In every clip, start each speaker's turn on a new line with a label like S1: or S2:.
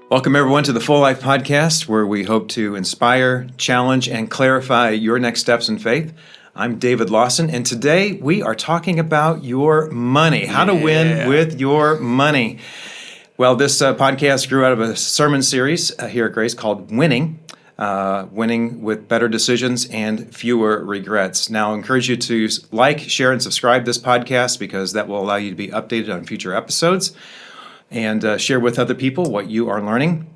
S1: Welcome, everyone, to the Full Life Podcast, where we hope to inspire, challenge, and clarify your next steps in faith. I'm David Lawson, and today we are talking about your money, how to win with your money. Well, this podcast grew out of a sermon series here at Grace called Winning with Better Decisions and Fewer Regrets. Now, I encourage you to like, share, and subscribe this podcast because that will allow you to be updated on future episodes and share with other people what you are learning.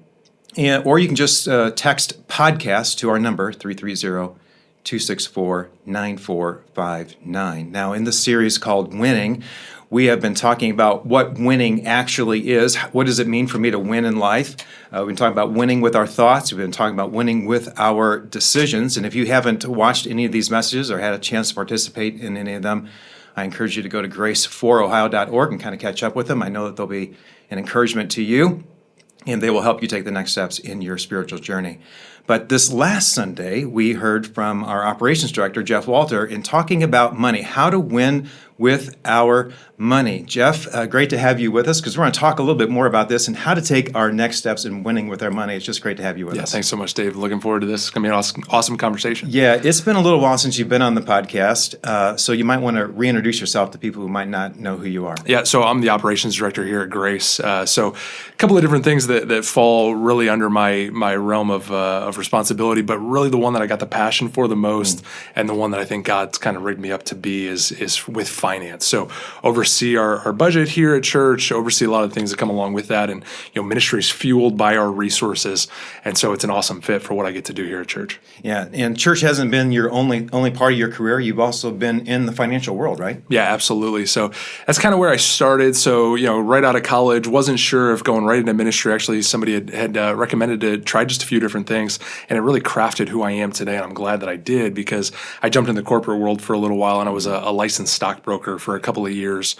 S1: Or you can just text podcast to our number, 330-264-9459. Now, in this series called Winning, we have been talking about what winning actually is. What does it mean for me to win in life? We've been talking about winning with our thoughts. We've been talking about winning with our decisions. And if you haven't watched any of these messages or had a chance to participate in any of them, I encourage you to go to grace4ohio.org and kind of catch up with them. I know that they'll be an encouragement to you, and they will help you take the next steps in your spiritual journey. But this last Sunday, we heard from our operations director, Jeff Walter, in talking about money, how to win with our money. Jeff, great to have you with us because we're going to talk a little bit more about this and how to take our next steps in winning with our money. It's just great to have you with us.
S2: Thanks so much, Dave. Looking forward to this. It's going to be an awesome conversation.
S1: Yeah, it's been a little while since you've been on the podcast, so you might want to reintroduce yourself to people who might not know who you are.
S2: Yeah, so I'm the operations director here at Grace. So a couple of different things that fall really under my realm of responsibility, but really the one that I got the passion for the most and the one that I think God's kind of rigged me up to be is with finance. So oversee our budget here at church, oversee a lot of things that come along with that, and ministry is fueled by our resources, and so it's an awesome fit for what I get to do here at church.
S1: Yeah, and church hasn't been your only part of your career. You've also been in the financial world, right?
S2: Yeah, absolutely. So that's kind of where I started. So right out of college, wasn't sure if going right into ministry. Actually, somebody had recommended to try just a few different things, and it really crafted who I am today, and I'm glad that I did because I jumped in the corporate world for a little while, and I was a licensed stockbroker for a couple of years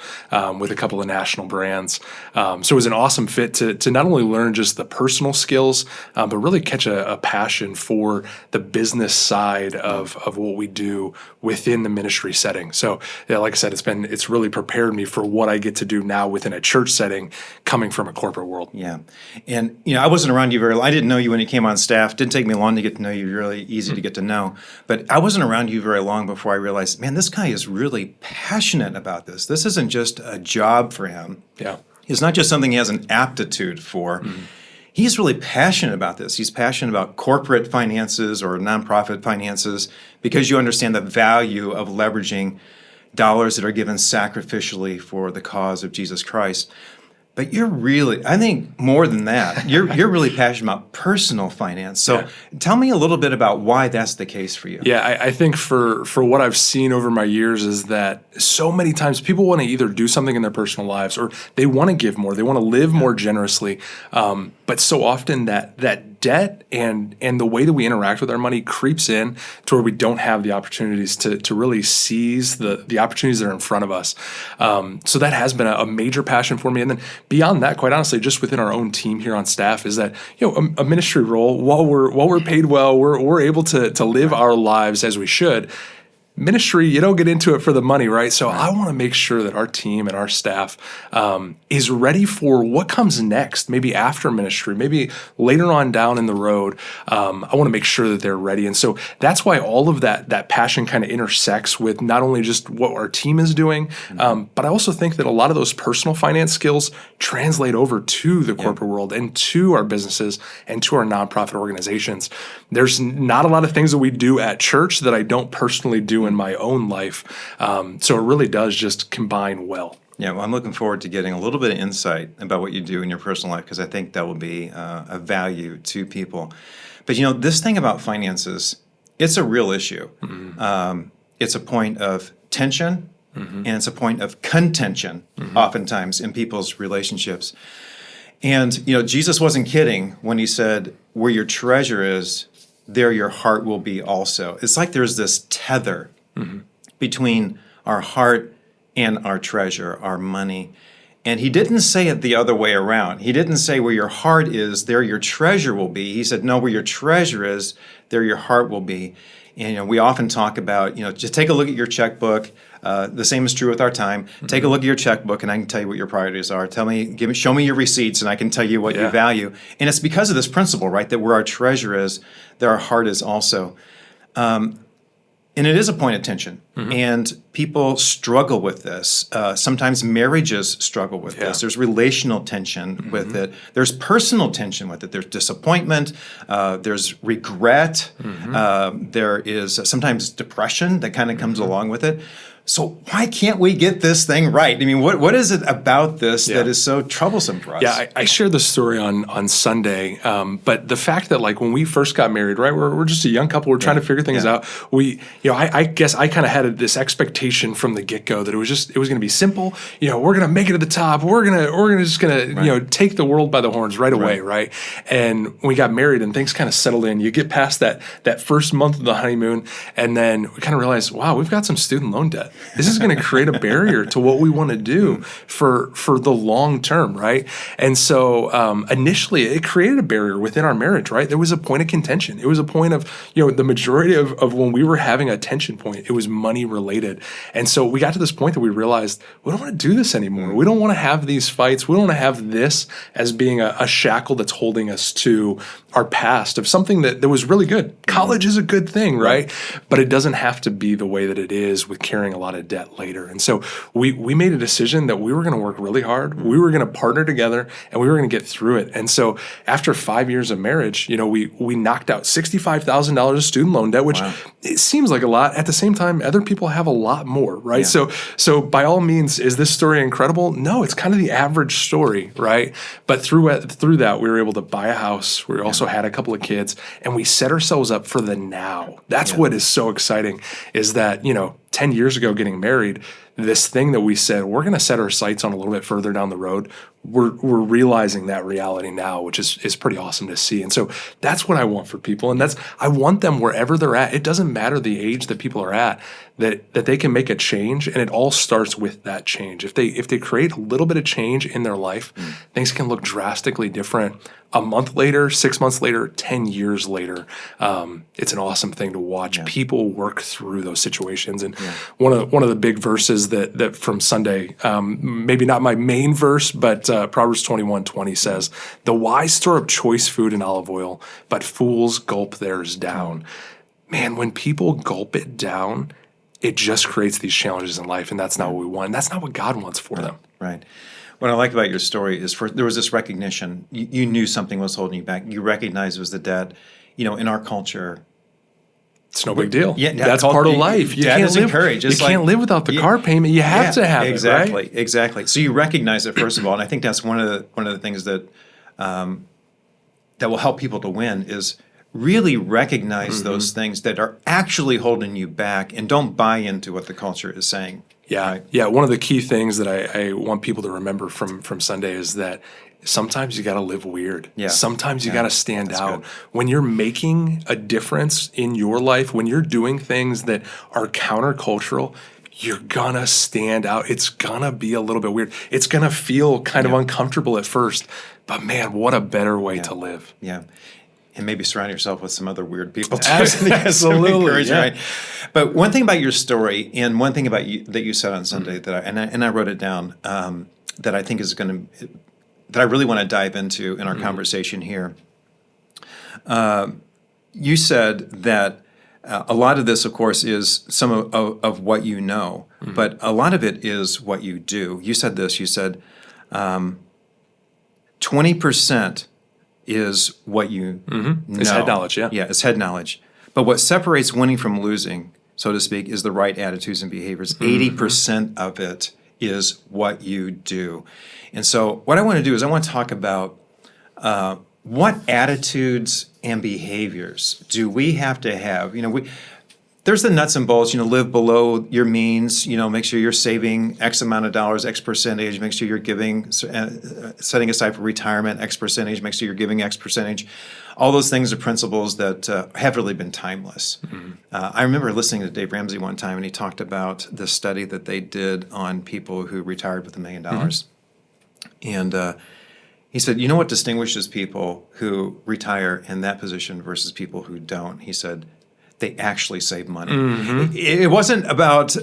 S2: with a couple of national brands. So it was an awesome fit to not only learn just the personal skills, but really catch a passion for the business side of what we do within the ministry setting. So yeah, like I said, it's really prepared me for what I get to do now within a church setting, coming from a corporate world.
S1: Yeah, and I wasn't around you very long. I didn't know you when you came on staff. Didn't take me long to get to know you. You're really easy to get to know. But I wasn't around you very long before I realized, man, this guy is really passionate about this. This isn't just a job for him.
S2: Yeah.
S1: It's not just something he has an aptitude for. Mm-hmm. He's really passionate about this. He's passionate about corporate finances or nonprofit finances because you understand the value of leveraging dollars that are given sacrificially for the cause of Jesus Christ. But you're really, I think more than that, you're really passionate about personal finance. So Tell me a little bit about why that's the case for you.
S2: Yeah, I think for what I've seen over my years is that so many times people want to either do something in their personal lives or they want to give more, they want to live more generously. But so often that debt and the way that we interact with our money creeps in to where we don't have the opportunities to really seize the opportunities that are in front of us. So that has been a major passion for me. And then beyond that, quite honestly, just within our own team here on staff is that, a ministry role, while we're paid well, we're able to live our lives as we should. Ministry, you don't get into it for the money, right? So I want to make sure that our team and our staff is ready for what comes next, maybe after ministry, maybe later on down in the road. I want to make sure that they're ready. And so that's why all of that passion kind of intersects with not only just what our team is doing, but I also think that a lot of those personal finance skills translate over to the corporate world and to our businesses and to our nonprofit organizations. There's not a lot of things that we do at church that I don't personally do in my own life. So it really does just combine well.
S1: Yeah, well, I'm looking forward to getting a little bit of insight about what you do in your personal life because I think that will be a value to people. But this thing about finances, it's a real issue. Mm-hmm. It's a point of tension, and it's a point of contention oftentimes in people's relationships. And, Jesus wasn't kidding when he said, where your treasure is, there your heart will be also. It's like there's this tether between our heart and our treasure, our money. And he didn't say it the other way around. He didn't say where your heart is, there your treasure will be. He said, no, where your treasure is, there your heart will be. And we often talk about, just take a look at your checkbook. The same is true with our time. Take a look at your checkbook, and I can tell you what your priorities are. Show me your receipts, and I can tell you what you value. And it's because of this principle, right, that where our treasure is, there our heart is also. And it is a point of tension, and people struggle with this. Sometimes marriages struggle with this. There's relational tension with it. There's personal tension with it. There's disappointment. There's regret. There is sometimes depression that kind of comes along with it. So why can't we get this thing right? I mean, what is it about this that is so troublesome for us?
S2: Yeah, I shared the story on Sunday, but the fact that like when we first got married, right, we're just a young couple, we're trying to figure things out. I guess I kind of had this expectation from the get-go that it was going to be simple. We're going to make it to the top. We're just going to take the world by the horns right away, right? And we got married and things kind of settled in. You get past that first month of the honeymoon, and then we kind of realized, wow, we've got some student loan debt. This is going to create a barrier to what we want to do for the long term, right? And so initially, it created a barrier within our marriage, right? There was a point of contention. It was a point of, the majority of when we were having a tension point, it was money related. And so we got to this point that we realized we don't want to do this anymore. We don't want to have these fights. We don't want to have this as being a shackle that's holding us to our past of something that was really good. College is a good thing, right? But it doesn't have to be the way that it is with carrying a lot of debt later. And so we made a decision that we were going to work really hard. We were going to partner together, and we were going to get through it. And so after 5 years of marriage, we knocked out $65,000 of student loan debt, which it seems like a lot. At the same time, other people have a lot more, right? So by all means, is this story incredible? No, it's kind of the average story, right? But through that, we were able to buy a house. We also had a couple of kids, and we set ourselves up for the now. That's what is so exciting, is that, 10 years ago getting married, this thing that we said, we're going to set our sights on a little bit further down the road, we're realizing that reality now, which is pretty awesome to see. And so that's what I want for people. And I want them wherever they're at. It doesn't matter the age that people are at, that they can make a change. And it all starts with that change. If they create a little bit of change in their life, things can look drastically different a month later, 6 months later, 10 years later. It's an awesome thing to watch people work through those situations. And one of the big verses that from Sunday, maybe not my main verse, but Proverbs 21:20 says, "The wise store up choice food and olive oil, but fools gulp theirs down." Man, when people gulp it down, it just creates these challenges in life, and that's not what we want. And that's not what God wants for them.
S1: Right. What I like about your story is there was this recognition. You knew something was holding you back. You recognized it was the debt. In our culture,
S2: it's no big deal.
S1: Yeah,
S2: that's part of life. You can't live without the car payment. You have to have it, right?
S1: Exactly. So you recognize it first of all, and I think that's one of the things that will help people to win is really recognize those things that are actually holding you back, and don't buy into what the culture is saying.
S2: Yeah,
S1: right?
S2: Yeah. One of the key things that I want people to remember from Sunday is that sometimes you got to live weird.
S1: Yeah.
S2: Sometimes you got to stand out.
S1: Good.
S2: When you're making a difference in your life, when you're doing things that are countercultural, you're gonna stand out. It's gonna be a little bit weird. It's gonna feel kind of uncomfortable at first, but man, what a better way to live.
S1: Yeah. And maybe surround yourself with some other weird people too.
S2: Absolutely. Yeah.
S1: Right? But one thing about your story, and one thing about you that you said on Sunday that I wrote it down, that I think is that I really want to dive into in our conversation here. You said that a lot of this, of course, is some of what you know, but a lot of it is what you do. You said this. You said 20% is what you know.
S2: It's head knowledge, yeah.
S1: Yeah, it's head knowledge. But what separates winning from losing, so to speak, is the right attitudes and behaviors. 80% of it is what you do. And so what I want to do is I want to talk about what attitudes and behaviors do we have to have? There's the nuts and bolts, live below your means, make sure you're saving X amount of dollars, X percentage, make sure you're giving, setting aside for retirement, X percentage, make sure you're giving X percentage. All those things are principles that have really been timeless. I remember listening to Dave Ramsey one time, and he talked about the study that they did on people who retired with $1 million. And he said, you know what distinguishes people who retire in that position versus people who don't? He said, they actually save money. It wasn't about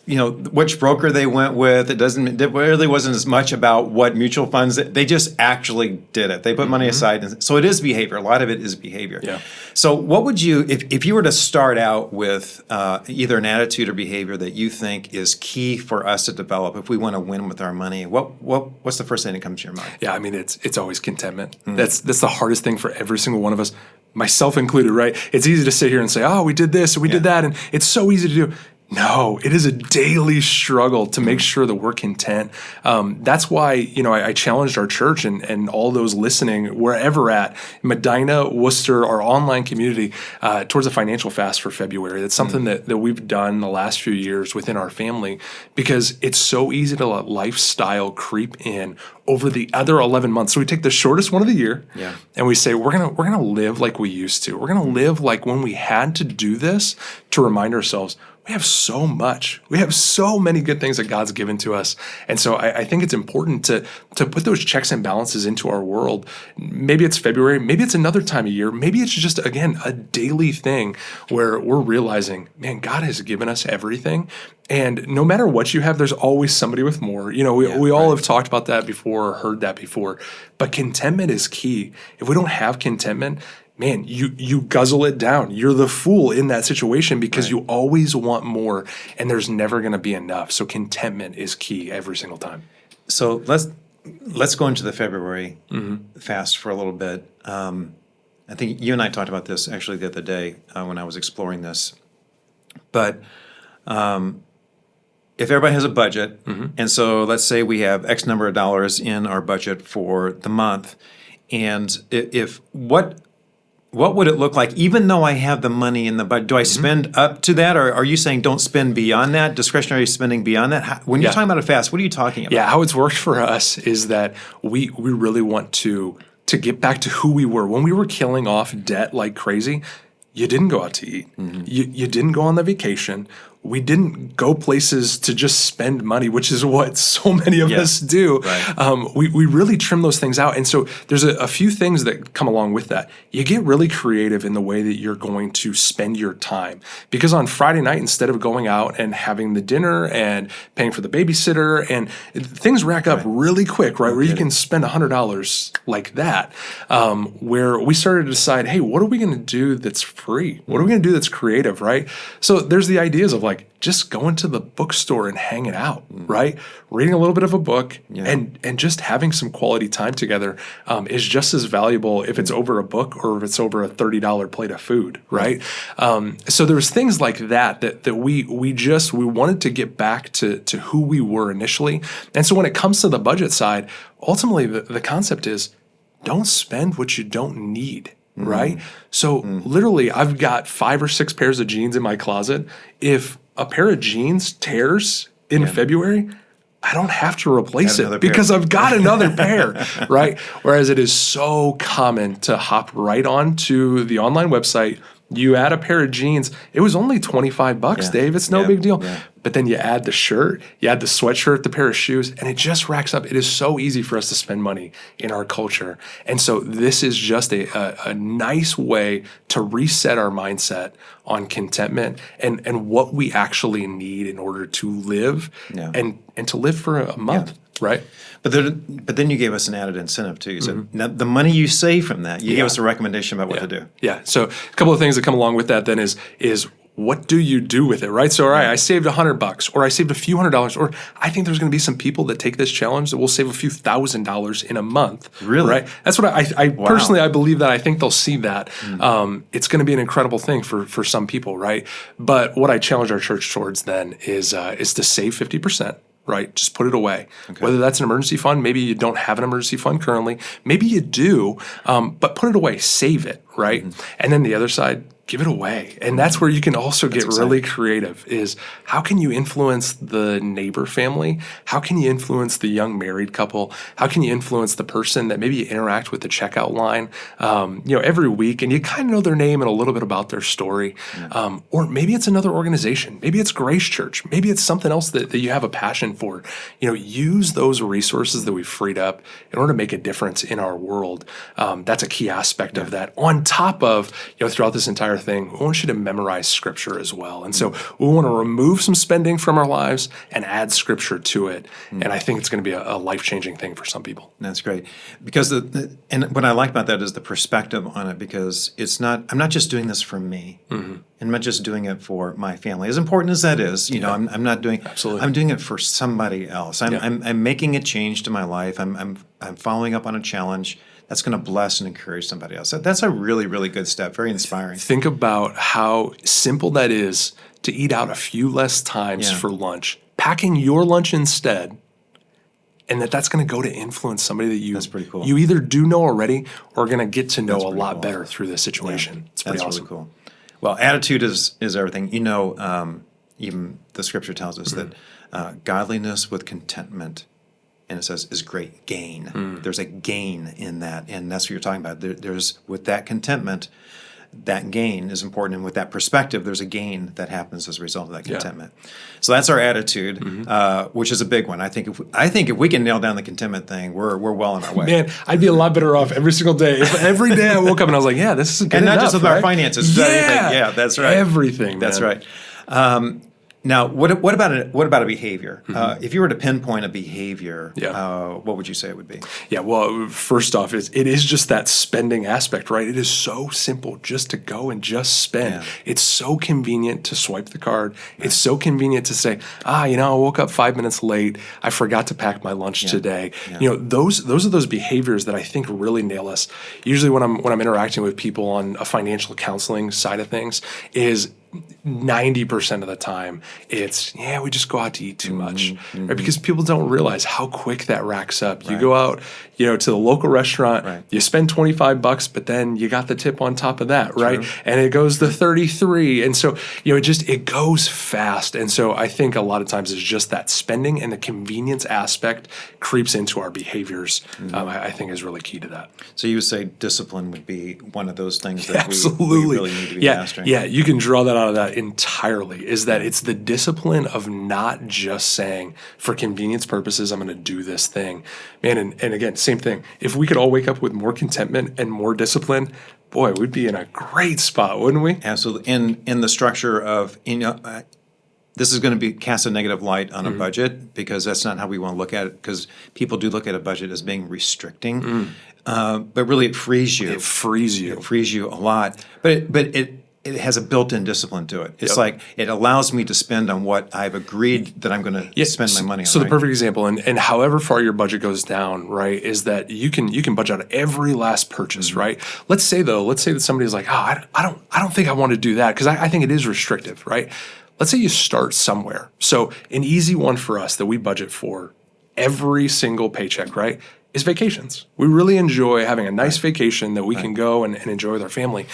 S1: which broker they went with. It really wasn't as much about what mutual funds. They just actually did it. They put money aside. And so it is behavior. A lot of it is behavior.
S2: Yeah.
S1: So what would you, if you were to start out with either an attitude or behavior that you think is key for us to develop if we want to win with our money, what's the first thing that comes to your mind?
S2: Yeah, I mean, it's always contentment. That's the hardest thing for every single one of us, myself included, right? It's easy to sit here and say, oh, we did this and we did that, and it's so easy to do. No, it is a daily struggle to make sure that we're content. That's why, I challenged our church and all those listening, wherever at, Medina, Worcester, our online community, towards a financial fast for February. That's something that we've done the last few years within our family, because it's so easy to let lifestyle creep in over the other 11 months. So we take the shortest one of the year, and we say, we're gonna live like we used to. We're gonna live like when we had to do this, to remind ourselves, we have so much. We have so many good things that God's given to us. And so I think it's important to put those checks and balances into our world. Maybe it's February, maybe it's another time of year, maybe it's just, again, a daily thing where we're realizing, man, God has given us everything. And no matter what you have, there's always somebody with more. We all have talked about that before, or heard that before. But contentment is key. If we don't have contentment, man, you guzzle it down. You're the fool in that situation, because you always want more, and there's never going to be enough. So contentment is key every single time.
S1: So let's go into the February fast for a little bit. I think you and I talked about this actually the other day when I was exploring this. But if everybody has a budget, and so let's say we have X number of dollars in our budget for the month, and if what would it look like, even though I have the money in the budget? Do I spend up to that, or are you saying don't spend beyond that, discretionary spending beyond that? When you're talking about a fast, what are you talking about?
S2: Yeah, how it's worked for us is that we really want to get back to who we were. When we were killing off debt like crazy, you didn't go out to eat. You didn't go on the vacation. We didn't go places to just spend money, which is what so many of us do. Right. We really trim those things out. And so there's a few things that come along with that. You get really creative in the way that you're going to spend your time. Because on Friday night, instead of going out and having the dinner and paying for the babysitter, and things rack up really quick, right? Where you can spend $100 like that. Where we started to decide, hey, what are we going to do that's free? What are we going to do that's creative, right? So there's the ideas of just going to the bookstore and hanging out, right? Reading a little bit of a book and just having some quality time together is just as valuable if it's over a book or if it's over a $30 plate of food, right? So there's things like that we wanted to get back to who we were initially. And so when it comes to the budget side, ultimately the concept is don't spend what you don't need. Right? So literally, I've got 5 or 6 pairs of jeans in my closet. If a pair of jeans tears in February, I don't have to replace it because I've got another pair, right? Whereas it is so common to hop right onto the online website. You add a pair of jeans. It was only $25, Dave. It's no big deal. Yeah. But then you add the shirt, you add the sweatshirt, the pair of shoes, and it just racks up. It is so easy for us to spend money in our culture. And so this is just a nice way to reset our mindset on contentment and what we actually need in order to live and to live for a month, right?
S1: But then you gave us an added incentive too. You said now the money you save from that, you gave us a recommendation about what to do.
S2: Yeah. So a couple of things that come along with that then is what do you do with it, right? So, all right, I saved $100 or I saved a few $100s, or I think there's going to be some people that take this challenge that will save a few $1,000s in a month.
S1: Really?
S2: Right? That's what I personally, I believe that. I think they'll see that. It's going to be an incredible thing for some people, right? But what I challenge our church towards then is to save 50%. Right? Just put it away. Okay. Whether that's an emergency fund, maybe you don't have an emergency fund currently, maybe you do, but put it away, save it, right? And then the other side, give it away. And that's where you can also get really creative is how can you influence the neighbor family? How can you influence the young married couple? How can you influence the person that maybe you interact with the checkout line, every week, and you kind of know their name and a little bit about their story. Or maybe it's another organization. Maybe it's Grace Church. Maybe it's something else that you have a passion for. Use those resources that we've freed up in order to make a difference in our world. That's a key aspect of that. On top of, throughout this entire thing, we want you to memorize scripture as well. And so we want to remove some spending from our lives and add scripture to it. And I think it's going to be a life-changing thing for some people.
S1: That's great. Because and what I like about that is the perspective on it, because I'm not just doing this for me. I'm not just doing it for my family. As important as that is, I'm not doing.
S2: Absolutely.
S1: I'm doing it for somebody else. I'm making a change to my life. I'm following up on a challenge that's going to bless and encourage somebody else. That's a really, really good step. Very inspiring.
S2: Think about how simple that is to eat out a few less times for lunch, packing your lunch instead, and that's going to go to influence somebody that
S1: That's pretty cool.
S2: you either do know already or are going to get to know
S1: That's
S2: a
S1: pretty
S2: lot
S1: cool.
S2: better through this situation. It's pretty
S1: That's
S2: awesome.
S1: really cool. Well, attitude is everything. Even the scripture tells us that godliness with contentment, and it says, is great gain. There's a gain in that, and that's what you're talking about. There's with that contentment, that gain is important, and with that perspective, there's a gain that happens as a result of that contentment. So that's our attitude, which is a big one. I think if we can nail down the contentment thing, we're well on our way.
S2: Man, I'd be a lot better off every single day if every day I woke up and I was like, yeah, this is good
S1: And not
S2: enough,
S1: just with
S2: right?
S1: our finances. Yeah, that's right.
S2: Everything,
S1: That's
S2: man.
S1: right. Now, what about a behavior? If you were to pinpoint a behavior, what would you say it would be?
S2: Yeah, well, first off, it is just that spending aspect, right? It is so simple just to go and just spend.
S1: Yeah.
S2: It's so convenient to swipe the card. Right. It's so convenient to say, I woke up 5 minutes late. I forgot to pack my lunch today.
S1: Yeah.
S2: Those are those behaviors that I think really nail us. Usually when I'm interacting with people on a financial counseling side of things is 90% of the time it's we just go out to eat too much, right? Because people don't realize how quick that racks up. You go out to the local restaurant, you spend $25, but then you got the tip on top of that, right? And it goes to 33, and so it goes fast. And so I think a lot of times it's just that spending and the convenience aspect creeps into our behaviors. I think is really key to that.
S1: So you would say discipline would be one of those things that
S2: Absolutely.
S1: we really need to be mastering.
S2: Yeah, you can draw that out of that entirely, is that it's the discipline of not just saying, for convenience purposes, I'm going to do this thing. Man, and again, same thing. If we could all wake up with more contentment and more discipline, boy, we'd be in a great spot, wouldn't we?
S1: Absolutely. In the structure of, this is going to cast a negative light on a budget, because that's not how we want to look at it, because people do look at a budget as being restricting. But really it frees you.
S2: It frees you.
S1: It frees you a lot. But it has a built-in discipline to it. It's like it allows me to spend on what I've agreed that I'm going to spend my money on.
S2: So the perfect example, and however far your budget goes down, right, is that you can budget out every last purchase, right? Let's say that somebody's like, I don't think I want to do that, because I think it is restrictive, right? Let's say you start somewhere. So an easy one for us that we budget for every single paycheck, right, is vacations. We really enjoy having a nice vacation that we can go and enjoy with our family.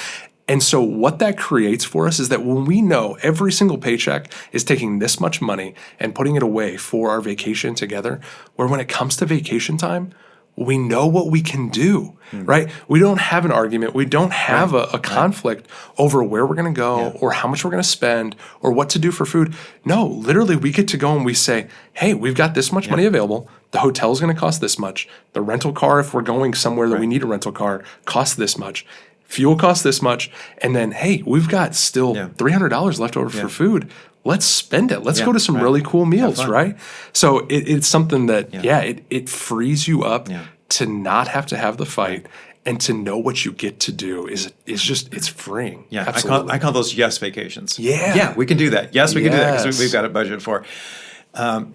S2: And so what that creates for us is that when we know every single paycheck is taking this much money and putting it away for our vacation together, where when it comes to vacation time, we know what we can do, right? We don't have an argument. We don't have a conflict over where we're going to go or how much we're going to spend or what to do for food. No, literally we get to go and we say, hey, we've got this much money available. The hotel's going to cost this much. The rental car, if we're going somewhere that we need a rental car, costs this much. Fuel costs this much. And then, hey, we've got still $300 left over for food. Let's spend it. Let's go to some really cool meals, right? So it's something that, it frees you up to not have to have the fight and to know what you get to do is it's freeing.
S1: Yeah,
S2: absolutely.
S1: I call those yes vacations.
S2: Yeah,
S1: we can do that. Yes, we can do that because we've got it budgeted for.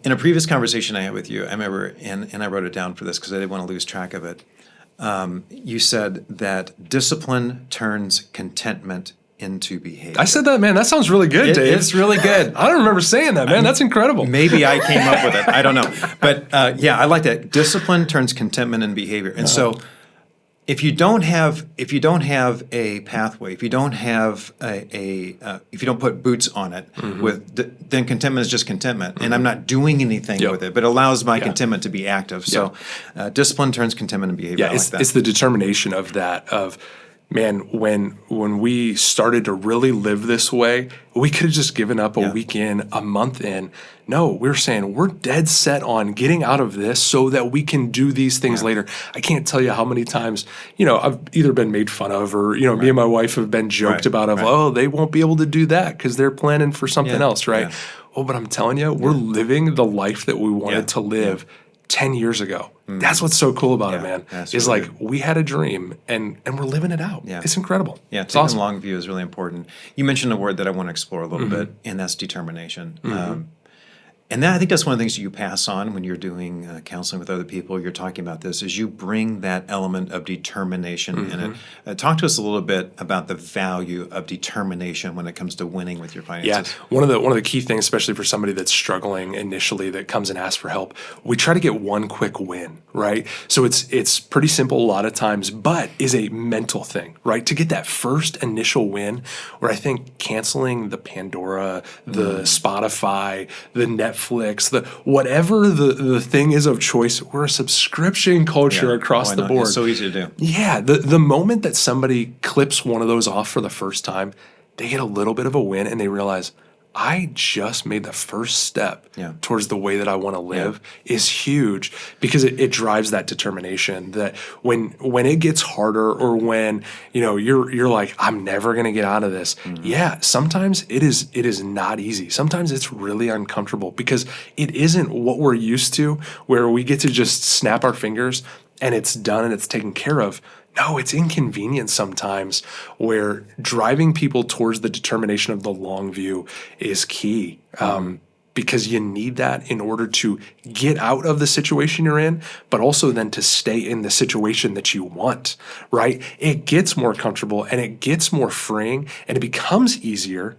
S1: In a previous conversation I had with you, I remember, and I wrote it down for this because I didn't want to lose track of it. You said that discipline turns contentment into behavior.
S2: I said that, man. That sounds really good, Dave.
S1: It's really good.
S2: I don't remember saying that, man. That's incredible.
S1: Maybe I came up with it. I don't know. But I like that. Discipline turns contentment into behavior. And so if you don't have a pathway, if you don't have if you don't put boots on it, then contentment is just contentment, and I'm not doing anything with it. But it allows my contentment to be active. So discipline turns contentment into behavior.
S2: Yeah, it's the determination of that. man, when we started to really live this way, we could have just given up a week in, a month in. No, we're saying we're dead set on getting out of this so that we can do these things later. I can't tell you how many times, I've either been made fun of or, me and my wife have been joked about oh, they won't be able to do that because they're planning for something else, right? Yeah. Oh, but I'm telling you, we're living the life that we wanted to live 10 years ago. That's what's so cool about it, man. Is really like we had a dream and we're living it out. Yeah. It's incredible.
S1: Yeah,
S2: it's
S1: taking
S2: awesome.
S1: a long view is really important. You mentioned a word that I want to explore a little bit, and that's determination. And I think that's one of the things you pass on when you're doing counseling with other people. You're talking about this, is you bring that element of determination in it. Talk to us a little bit about the value of determination when it comes to winning with your finances.
S2: Yeah, one of the key things, especially for somebody that's struggling initially, that comes and asks for help, we try to get one quick win, right? So it's pretty simple a lot of times, but is a mental thing, right? To get that first initial win, where I think canceling the Pandora, the Spotify, the Netflix, the whatever the thing is of choice, we're a subscription culture across the board.
S1: It's so easy to do.
S2: Yeah, the moment that somebody clips one of those off for the first time, they get a little bit of a win and they realize, I just made the first step towards the way that I want to live is huge, because it drives that determination that when it gets harder, or when you're like, I'm never going to get out of this. Yeah, sometimes it is not easy. Sometimes it's really uncomfortable because it isn't what we're used to, where we get to just snap our fingers and it's done and it's taken care of. No, it's inconvenient sometimes, where driving people towards the determination of the long view is key, because you need that in order to get out of the situation you're in, but also then to stay in the situation that you want, right? It gets more comfortable and it gets more freeing and it becomes easier.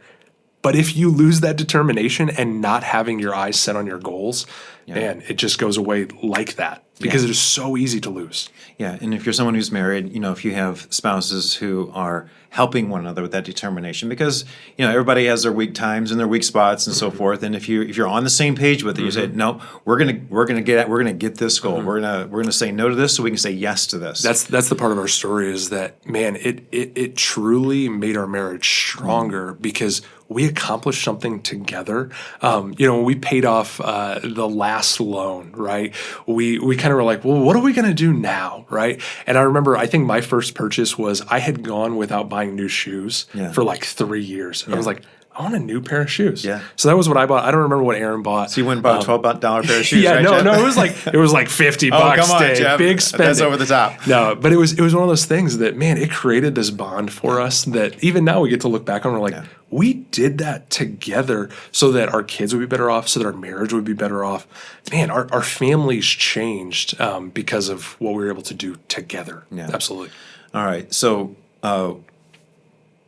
S2: But if you lose that determination and not having your eyes set on your goals, man, it just goes away like that, because it is so easy to lose.
S1: Yeah, and if you're someone who's married, if you have spouses who are helping one another with that determination, because everybody has their weak times and their weak spots and so forth. And if you're on the same page with it, you say, no, we're gonna get this goal. We're gonna say no to this so we can say yes to this.
S2: That's the part of our story, is that, man, it truly made our marriage stronger because we accomplished something together. When we paid off the last loan, right? We kind of were like, well, what are we going to do now, right? And I remember, I think my first purchase was, I had gone without buying new shoes for like 3 years. And I was like, I want a new pair of shoes. Yeah. So that was what I bought. I don't remember what Aaron bought.
S1: So you went and bought a $12 pair of shoes, right,
S2: no,
S1: Jeff?
S2: no, it was like $50.
S1: Oh, come on,
S2: Dave.
S1: Jeff.
S2: Big spending.
S1: That's over the top.
S2: No, but it was one of those things that, man, it created this bond for us that even now we get to look back on. We're like, we did that together so that our kids would be better off, so that our marriage would be better off. Man, our families changed because of what we were able to do together. Yeah. Absolutely.
S1: All right. So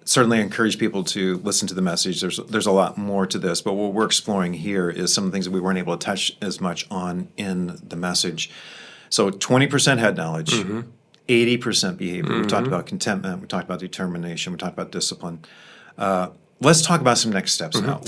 S1: certainly encourage people to listen to the message. There's a lot more to this, but what we're exploring here is some of the things that we weren't able to touch as much on in the message. So 20% head knowledge, 80% behavior. We talked about contentment. We talked about determination. We talked about discipline. Let's talk about some next steps now.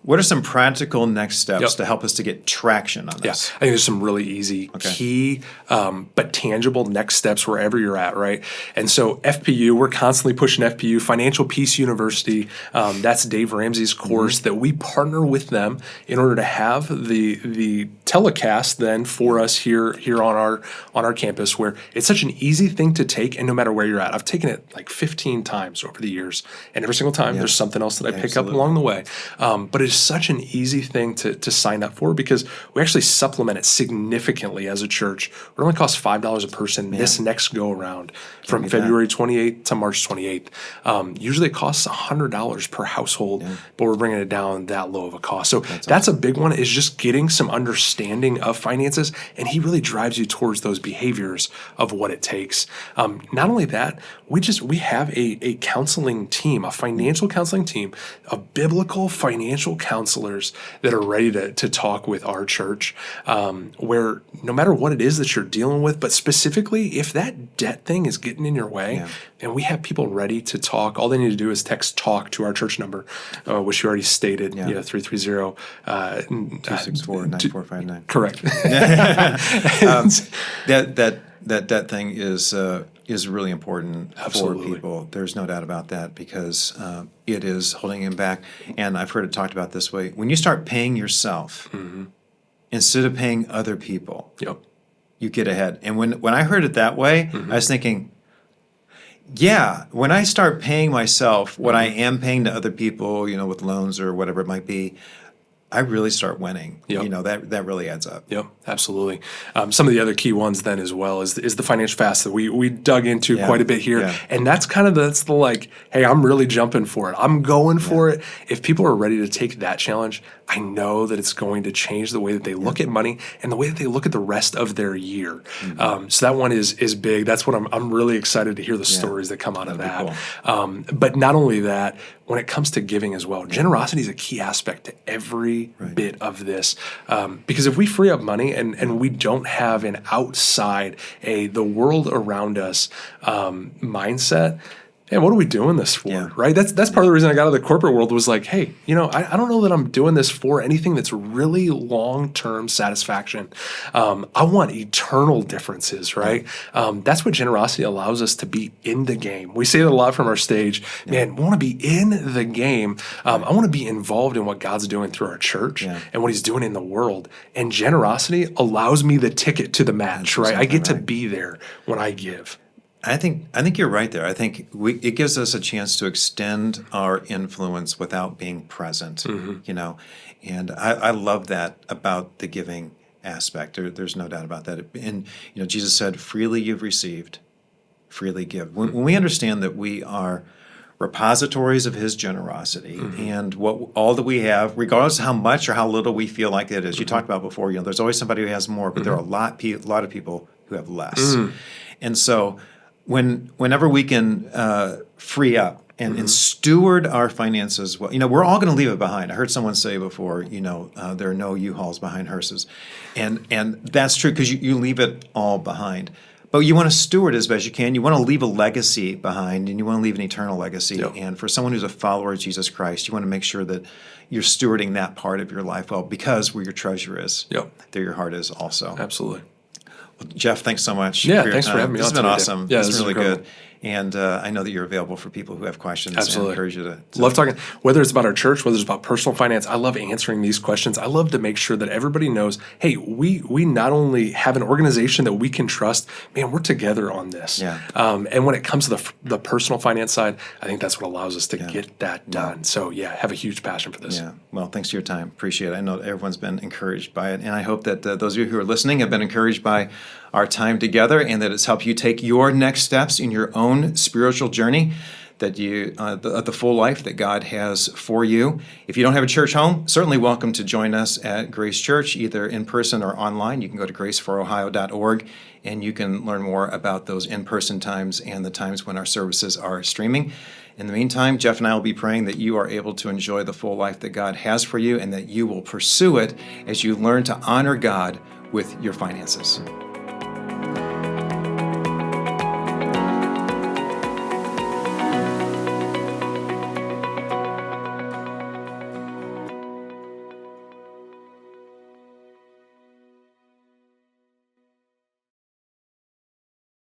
S1: What are some practical next steps to help us to get traction on this?
S2: Yeah, I think there's some really easy, key, but tangible next steps wherever you're at, right? And so FPU, we're constantly pushing FPU, Financial Peace University. That's Dave Ramsey's course that we partner with them in order to have the telecast then for us here on our campus, where it's such an easy thing to take, and no matter where you're at. I've taken it like 15 times over the years, and every single time there's something else that I pick up along the way. But it's such an easy thing to sign up for, because we actually supplement it significantly as a church. It only costs $5 a person this next go around from February 28th to March 28th. Usually it costs $100 per household, but we're bringing it down that low of a cost. So that's a big one, is just getting some understanding of finances, and he really drives you towards those behaviors of what it takes. Not only that, we have a counseling team, a financial counseling team, of biblical financial counselors that are ready to talk with our church, where no matter what it is that you're dealing with, but specifically if that debt thing is getting in your way, and we have people ready to talk. All they need to do is text TALK to our church number, which you already stated, 330
S1: 264-9459.
S2: Correct.
S1: that debt thing is really important
S2: Absolutely.
S1: for people. There's no doubt about that because it is holding him back. And I've heard it talked about this way: when you start paying yourself instead of paying other people,
S2: Yep.
S1: you get ahead. And when I heard it that way, I was thinking, yeah, when I start paying myself what I am paying to other people, with loans or whatever it might be, I really start winning.
S2: Yep.
S1: That really adds up.
S2: Yep, absolutely. Some of the other key ones then as well is the financial fast that we dug into quite a bit here, and that's that's the like, hey, I'm really jumping for it. I'm going for it. If people are ready to take that challenge, I know that it's going to change the way that they look at money and the way that they look at the rest of their year. So that one is big. That's what I'm really excited to hear the stories that come out of that.
S1: Cool.
S2: But not only that, when it comes to giving as well, generosity is a key aspect to every bit of this. Because if we free up money and we don't have an outside, the world around us mindset, hey, what are we doing this for, right? That's part of the reason I got out of the corporate world was like, hey, I don't know that I'm doing this for anything that's really long-term satisfaction. I want eternal differences, right? That's what generosity allows us to be in the game. We say that a lot from our stage. Man, we want to be in the game. I want to be involved in what God's doing through our church and what he's doing in the world. And generosity allows me the ticket to the match, right? I get to be there when I give.
S1: I think you're right there. I think it gives us a chance to extend our influence without being present, and I love that about the giving aspect. There's no doubt about that. And Jesus said, "Freely you've received, freely give." When we understand that we are repositories of his generosity and all that we have, regardless of how much or how little we feel like it is. You talked about before, there's always somebody who has more, but there are a lot of people who have less, and so. Whenever we can free up and steward our finances well, we're all going to leave it behind. I heard someone say before, there are no U-Hauls behind hearses, and that's true because you leave it all behind. But you want to steward as best you can. You want to leave a legacy behind, and you want to leave an eternal legacy.
S2: Yep.
S1: And for someone who's a follower of Jesus Christ, you want to make sure that you're stewarding that part of your life well, because where your treasure is, there your heart is also.
S2: Absolutely.
S1: Jeff, thanks so much.
S2: Yeah, thanks for having me on.
S1: This has been awesome.
S2: Yeah,
S1: this
S2: this
S1: is really
S2: incredible.
S1: good. And I know that you're available for people who have questions.
S2: Absolutely.
S1: I encourage you to
S2: Love talking, whether it's about our church, whether it's about personal finance. I love answering these questions. I love to make sure that everybody knows, hey, we not only have an organization that we can trust, man, we're together on this. And when it comes to the personal finance side, I think that's what allows us to get that done. So, have a huge passion for this.
S1: Yeah. Well, thanks for your time. Appreciate it. I know everyone's been encouraged by it. And I hope that those of you who are listening have been encouraged by our time together and that it's helped you take your next steps in your own spiritual journey, that the full life that God has for you. If you don't have a church home, certainly welcome to join us at Grace Church, either in person or online. You can go to graceforohio.org and you can learn more about those in-person times and the times when our services are streaming. In the meantime, Jeff and I will be praying that you are able to enjoy the full life that God has for you and that you will pursue it as you learn to honor God with your finances.